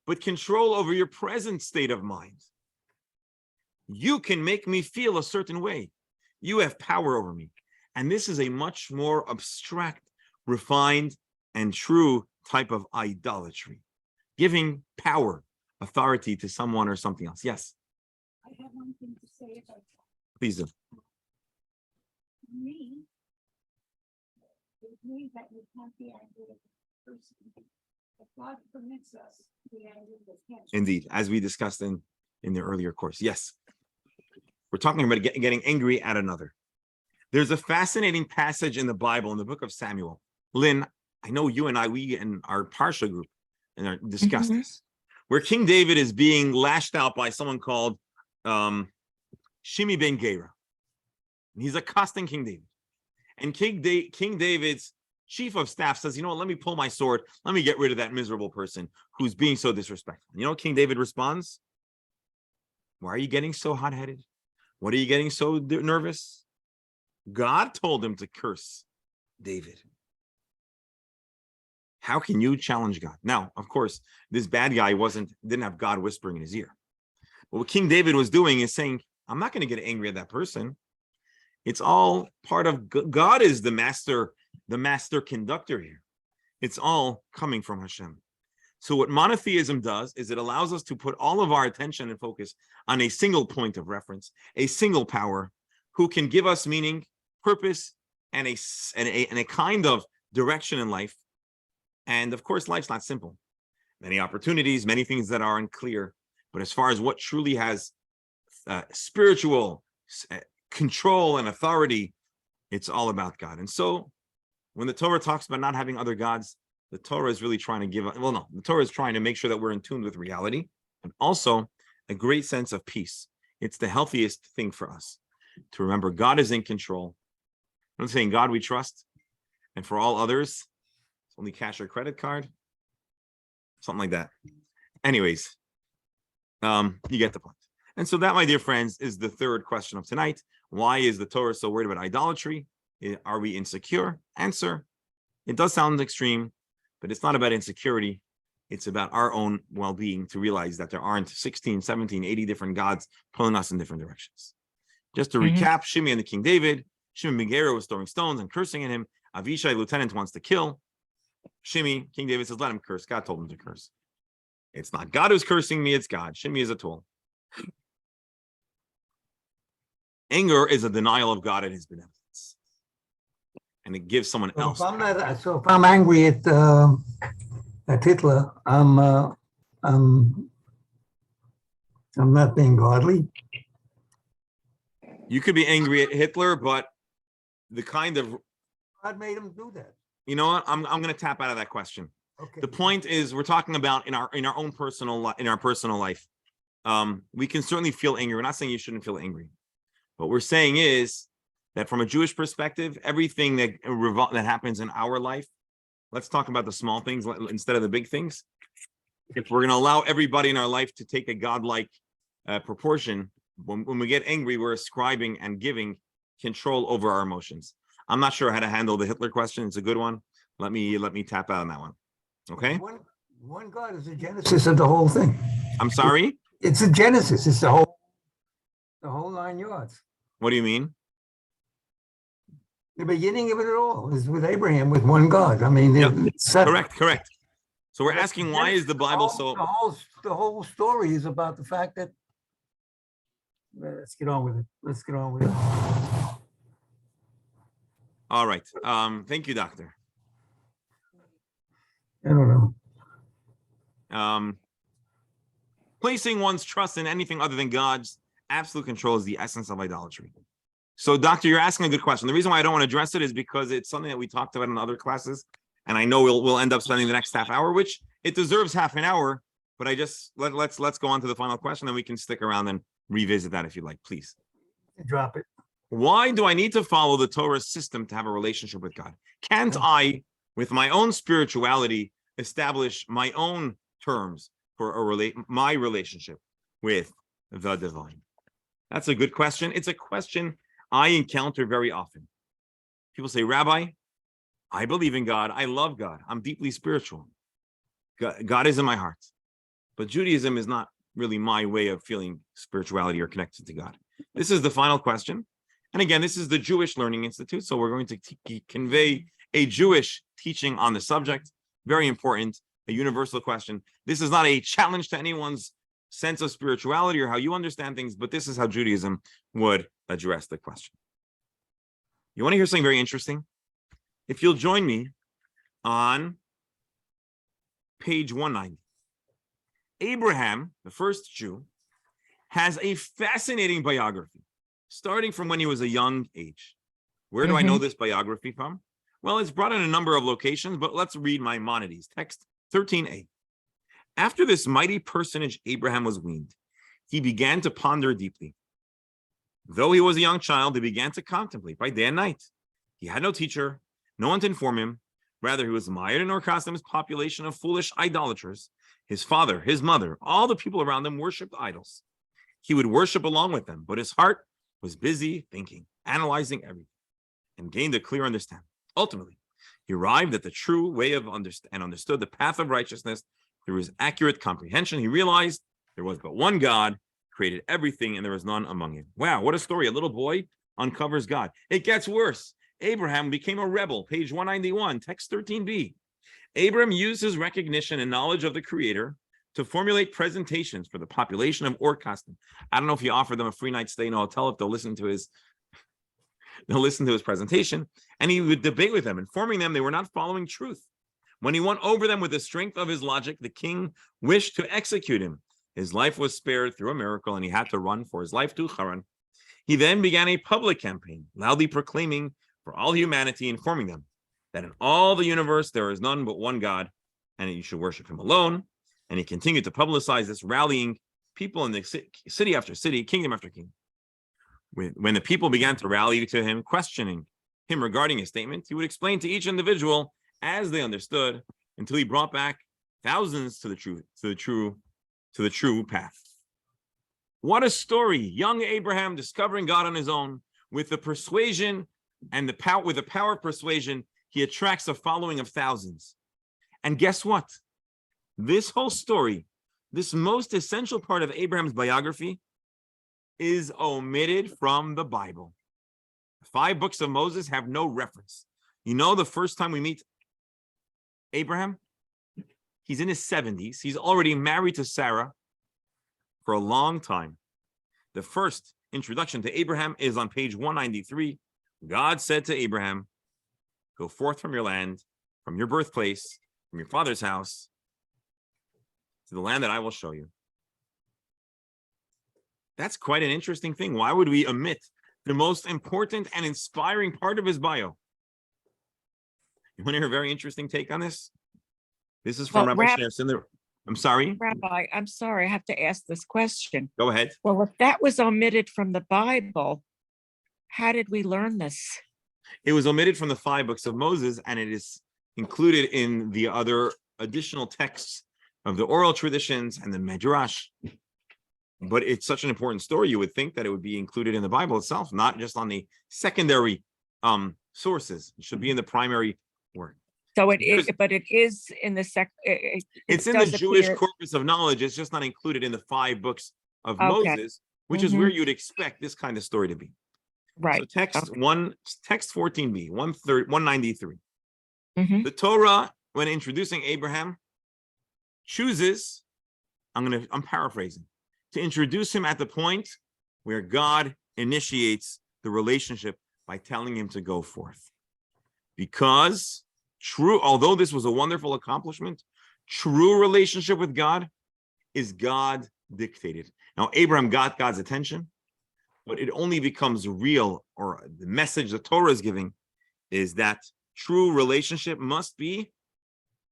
Speaker 1: but control over your present state of mind. You can make me feel a certain way. You have power over me. And this is a much more abstract, refined, and true type of idolatry. Giving power, authority to someone or something else. Yes?
Speaker 3: I have one thing to say about that.
Speaker 1: Please do.
Speaker 3: Me, I agree that we can't be angry with the person. But God permits us to be angry with him.
Speaker 1: Indeed, as we discussed in the earlier course. Yes. We're talking about getting angry at another. There's a fascinating passage in the Bible, in the book of Samuel. Lynn, I know you and we and our Parsha group discussed this, where King David is being lashed out by someone called Shimi ben Gera. And he's accosting King David. And King David's chief of staff says, you know what, let me pull my sword. Let me get rid of that miserable person who's being so disrespectful. You know what King David responds? Why are you getting so hot-headed? What are you getting so nervous? God told him to curse David. How can you challenge God? Now, of course, this bad guy didn't have God whispering in his ear. But what King David was doing is saying, I'm not going to get angry at that person. It's all part of God is the master conductor here. It's all coming from Hashem. So what monotheism does is it allows us to put all of our attention and focus on a single point of reference, a single power who can give us meaning, purpose, and a kind of direction in life. And of course, life's not simple. Many opportunities, many things that are unclear. But as far as what truly has spiritual control and authority, it's all about God. And so when the Torah talks about not having other gods, the Torah is really trying to give, well, no, the Torah is trying to make sure that we're in tune with reality and also a great sense of peace. It's the healthiest thing for us to remember God is in control. I'm saying God we trust, and for all others, it's only cash or credit card, something like that. Anyways, you get the point. And so that, my dear friends, is the third question of tonight. Why is the Torah so worried about idolatry? Are we insecure? Answer, it does sound extreme, but it's not about insecurity. It's about our own well-being, to realize that there aren't 16, 17, 80 different gods pulling us in different directions. Just to recap, Shimei and the King David. Shimei ben Gera was throwing stones and cursing at him. Avishai, lieutenant, wants to kill. Shimei, King David says, let him curse. God told him to curse. It's not God who's cursing me, it's God. Shimei is a tool. Anger is a denial of God and his benevolence. And it gives someone else.
Speaker 4: So if I'm angry at Hitler, I'm not being godly.
Speaker 1: You could be angry at Hitler, but the kind of,
Speaker 4: God made him do that.
Speaker 1: you know what? I'm going to tap out of that question.
Speaker 4: Okay.
Speaker 1: The point is, we're talking about in our own personal life. We can certainly feel angry. We're not saying you shouldn't feel angry. What we're saying is that from a Jewish perspective, everything that happens in our life, let's talk about the small things instead of the big things. If we're going to allow everybody in our life to take a godlike proportion, when we get angry, we're ascribing and giving control over our emotions. I'm not sure how to handle the Hitler question. It's a good one. Let me tap out on that one. Okay.
Speaker 4: One God is the genesis of the whole thing.
Speaker 1: I'm sorry.
Speaker 4: It's the genesis. It's the whole 9 yards.
Speaker 1: What do you mean?
Speaker 4: The beginning of it all is with Abraham, with one God. I mean,
Speaker 1: Yep.
Speaker 4: it's set.
Speaker 1: Correct. So we're asking, why is the Bible so?
Speaker 4: The whole story is about the fact that. Let's get on with it.
Speaker 1: All right. Thank you, Doctor.
Speaker 4: I don't know.
Speaker 1: Placing one's trust in anything other than God's absolute control is the essence of idolatry. So, Doctor, you're asking a good question. The reason why I don't want to address it is because it's something that we talked about in other classes, and I know we'll end up spending the next half hour, which it deserves half an hour. But I just let's go on to the final question, and we can stick around and revisit that if you like, please.
Speaker 4: Drop it.
Speaker 1: Why do I need to follow the Torah system to have a relationship with God? Can't I, with my own spirituality, establish my own terms for my relationship with the divine? That's a good question. It's a question I encounter very often. People say, Rabbi, I believe in God. I love God. I'm deeply spiritual. God is in my heart. But Judaism is not really my way of feeling spirituality or connected to God. This is the final question. And again, this is the Jewish Learning Institute. So we're going to convey a Jewish teaching on the subject. Very important, a universal question. This is not a challenge to anyone's sense of spirituality or how you understand things, but this is how Judaism would address the question. You want to hear something very interesting? If you'll join me on page 190. Abraham, the first Jew, has a fascinating biography, starting from when he was a young age. Where do I know this biography from? Well, it's brought in a number of locations, but let's read Maimonides, text 13a. After this mighty personage Abraham was weaned, he began to ponder deeply. Though he was a young child, he began to contemplate by day and night. He had no teacher, no one to inform him. Rather, he was mired in Orcastum's population of foolish idolaters. His father, his mother, all the people around him worshipped idols. He would worship along with them, but his heart was busy thinking, analyzing everything, and gained a clear understanding. Ultimately, he arrived at the true way of understood the path of righteousness through his accurate comprehension. He realized there was but one God, created everything, and there was none among him. Wow, what a story. A little boy uncovers God. It gets worse. Abraham became a rebel, page 191, text 13b. Abraham used his recognition and knowledge of the Creator to formulate presentations for the population of Ur-Kasdim. I don't know if he offered them a free night stay in a hotel, if they'll listen to his presentation, and he would debate with them, informing them they were not following truth. When he won over them with the strength of his logic, the king wished to execute him. His life was spared through a miracle, and he had to run for his life to Haran. He then began a public campaign, loudly proclaiming for all humanity, informing them that in all the universe there is none but one God, and that you should worship him alone. And he continued to publicize this, rallying people in the city after city, kingdom after kingdom. When the people began to rally to him, questioning him regarding his statement, he would explain to each individual as they understood, until he brought back thousands to the true path. What a story! Young Abraham discovering God on his own with the persuasion and the power of persuasion. He attracts a following of thousands. And guess what? This whole story, this most essential part of Abraham's biography, is omitted from the Bible. The 5 books of Moses have no reference. You know, the first time we meet Abraham, he's in his 70s. He's already married to Sarah for a long time. The first introduction to Abraham is on page 193. God said to Abraham, "Go forth from your land, from your birthplace, from your father's house, to the land that I will show you." That's quite an interesting thing. Why would we omit the most important and inspiring part of his bio? You want to hear a very interesting take on this? This is from
Speaker 2: Well,
Speaker 1: Rabbi Schneerson. I'm sorry.
Speaker 2: Rabbi, I'm sorry, I have to ask this question.
Speaker 1: Go ahead.
Speaker 2: Well, if that was omitted from the Bible, how did we learn this?
Speaker 1: It was omitted from the 5 books of Moses, and it is included in the other additional texts of the oral traditions and the Midrash. But it's such an important story, you would think that it would be included in the Bible itself, not just on the secondary sources. It should be in the primary work.
Speaker 2: So it is, but it is in the
Speaker 1: It's in the Jewish corpus of knowledge. It's just not included in the 5 books of Moses, which is where you'd expect this kind of story to be.
Speaker 2: Right.
Speaker 1: So text 14b, 193.
Speaker 2: Mhm.
Speaker 1: The Torah, when introducing Abraham, chooses, I'm paraphrasing, to introduce him at the point where God initiates the relationship by telling him to go forth. Because although this was a wonderful accomplishment, true relationship with God is God dictated. Now, Abraham got God's attention, but it only becomes real, or the message the Torah is giving is that true relationship must be,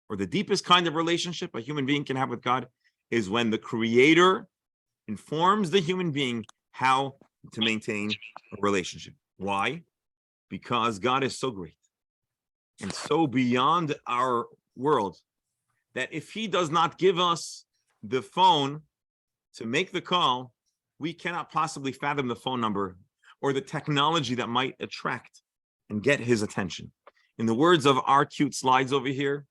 Speaker 1: or the deepest kind of relationship a human being can have with God is when the Creator informs the human being how to maintain a relationship. Why? Because God is so great and so beyond our world that if he does not give us the phone to make the call, we cannot possibly fathom the phone number or the technology that might attract and get his attention. In the words of our cute slides over here,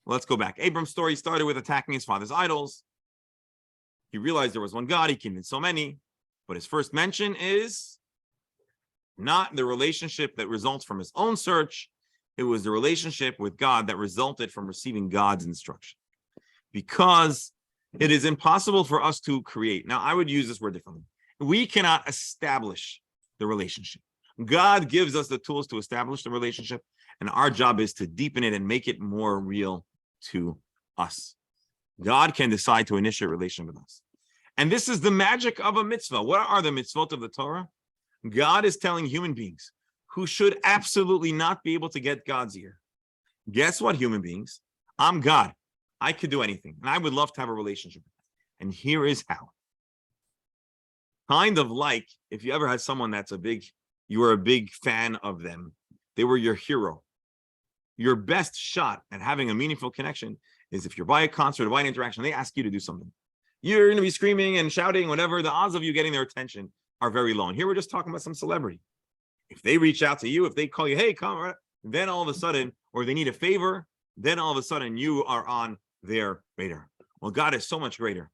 Speaker 1: let's go back. Abram's story started with attacking his father's idols. He realized there was one God, he convinced so many, but his first mention is not the relationship that results from his own search. It was the relationship with God that resulted from receiving God's instruction. Because it is impossible for us to create. Now, I would use this word differently. We cannot establish the relationship. God gives us the tools to establish the relationship, and our job is to deepen it and make it more real to us. God can decide to initiate a relationship with us. And this is the magic of a mitzvah. What are the mitzvot of the Torah? God is telling human beings who should absolutely not be able to get God's ear. Guess what, human beings? I'm God. I could do anything, and I would love to have a relationship. And here is how. Kind of like if you ever had someone you were a big fan of them. They were your hero. Your best shot at having a meaningful connection is if you're by a concert or by an interaction, they ask you to do something. You're going to be screaming and shouting, whatever. The odds of you getting their attention are very low. And here we're just talking about some celebrity. If they reach out to you, if they call you, hey, come, then all of a sudden, or they need a favor, then all of a sudden you are on their radar. Well, God is so much greater.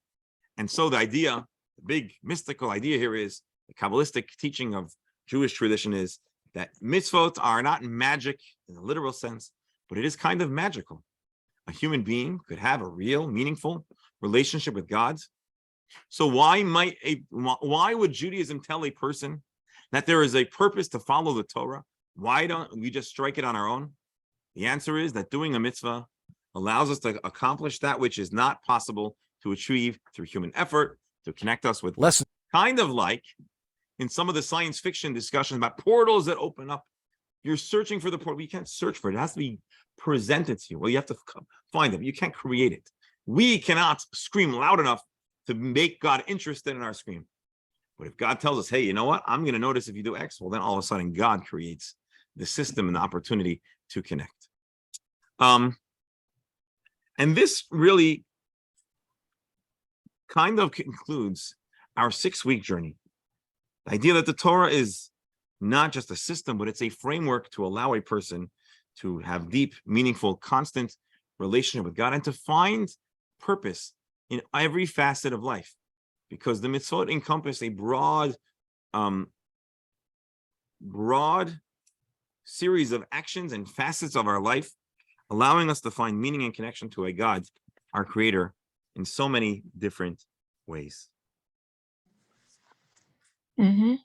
Speaker 1: And so the big mystical idea here is the Kabbalistic teaching of Jewish tradition is that mitzvot are not magic in the literal sense, but it is kind of magical. A human being could have a real, meaningful relationship with God. So why would Judaism tell a person that there is a purpose to follow the Torah? Why don't we just strike it on our own? The answer is that doing a mitzvah allows us to accomplish that which is not possible to achieve through human effort, to connect us with
Speaker 8: Lesson.
Speaker 1: Kind of like in some of the science fiction discussions about portals that open up You're searching for the portal. You can't search for it. It has to be presented to you. Well, you have to find them. You can't create it. We cannot scream loud enough to make God interested in our scream. But if God tells us, hey, you know what? I'm going to notice if you do X, well, then all of a sudden God creates the system and the opportunity to connect. And this really kind of concludes our 6-week journey. The idea that the Torah is not just a system, but it's a framework to allow a person to have deep, meaningful, constant relationship with God and to find purpose in every facet of life. Because the mitzvot encompass a broad series of actions and facets of our life, allowing us to find meaning and connection to a God, our creator, in so many different ways.
Speaker 2: Mhm.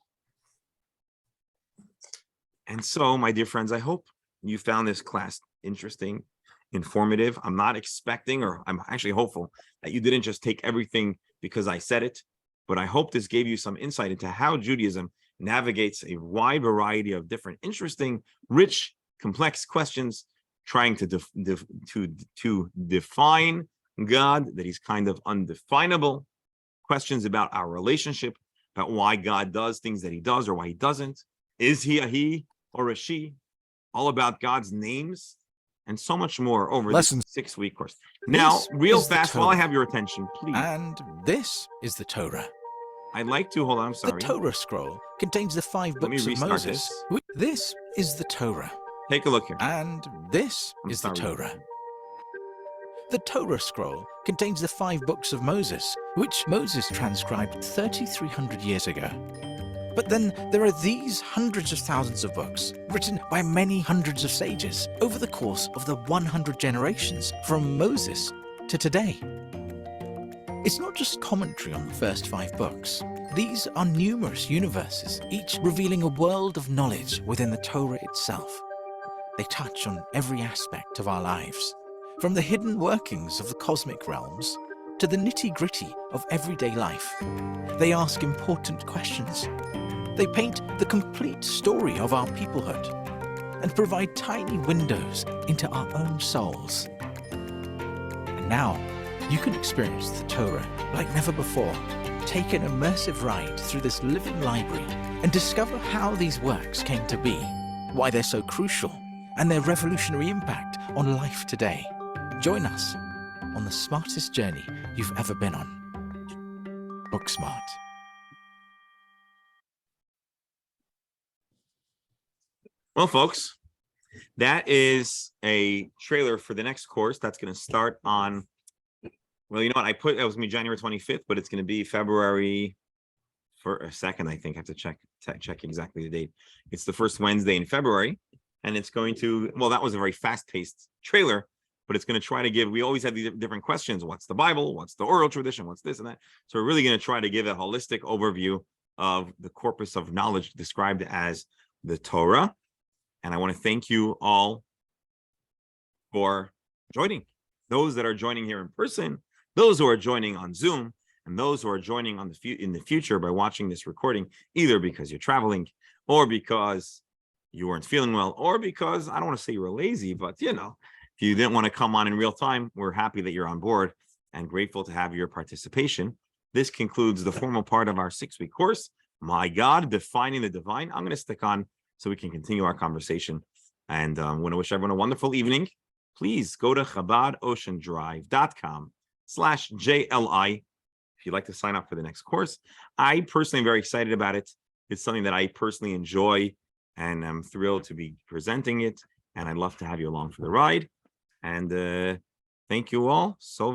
Speaker 1: And so, my dear friends, I hope you found this class interesting, informative. I'm not expecting, or I'm actually hopeful that you didn't just take everything because I said it, but I hope this gave you some insight into how Judaism navigates a wide variety of different, interesting, rich, complex questions, trying to define God, that he's kind of undefinable, questions about our relationship, about why God does things that he does or why he doesn't. Is he a he or a she? All about God's names and so much more over
Speaker 8: Lessons.
Speaker 1: this 6-week course. Now,
Speaker 8: This
Speaker 1: real
Speaker 8: is the
Speaker 1: fast, while I
Speaker 8: Torah.
Speaker 1: have your attention, please.
Speaker 8: And this is the Torah.
Speaker 1: I'd like to, hold on, I'm
Speaker 8: The
Speaker 1: sorry.
Speaker 8: Torah scroll contains the 5
Speaker 1: Let me
Speaker 8: books of
Speaker 1: restart
Speaker 8: Moses. This is the Torah.
Speaker 1: Take a look here.
Speaker 8: And this
Speaker 1: I'm
Speaker 8: is the
Speaker 1: sorry.
Speaker 8: Torah. The Torah scroll contains the 5 books of Moses, which Moses transcribed 3,300 years ago. But then there are these hundreds of thousands of books, written by many hundreds of sages over the course of the 100 generations from Moses to today. It's not just commentary on the first 5 books. These are numerous universes, each revealing a world of knowledge within the Torah itself. They touch on every aspect of our lives, from the hidden workings of the cosmic realms to the nitty-gritty of everyday life. They ask important questions. They paint the complete story of our peoplehood and provide tiny windows into our own souls. And now, you can experience the Torah like never before. Take an immersive ride through this living library and discover how these works came to be, why they're so crucial, and their revolutionary impact on life today. Join us on the smartest journey you've ever been on. Book Smart.
Speaker 1: Well, folks, that is a trailer for the next course that's going to start on, well, you know what? That was me January 25th, but it's going to be February for a second. I think I have to check exactly the date. It's the first Wednesday in February, and it's going to, well, that was a very fast-paced trailer, but it's going to try to give, we always have these different questions. What's the Bible? What's the oral tradition? What's this and that? So we're really going to try to give a holistic overview of the corpus of knowledge described as the Torah. And I want to thank you all for joining. Those that are joining here in person, those who are joining on Zoom, and those who are joining on in the future by watching this recording, either because you're traveling or because you weren't feeling well, or because, I don't want to say you were lazy, but if you didn't want to come on in real time, we're happy that you're on board and grateful to have your participation. This concludes the formal part of our 6-week course, My God, Defining the Divine. I'm going to stick on so we can continue our conversation. And I want to wish everyone a wonderful evening. Please go to ChabadOceanDrive.com/JLI if you'd like to sign up for the next course. I personally am very excited about it. It's something that I personally enjoy, and I'm thrilled to be presenting it. And I'd love to have you along for the ride. And thank you all so very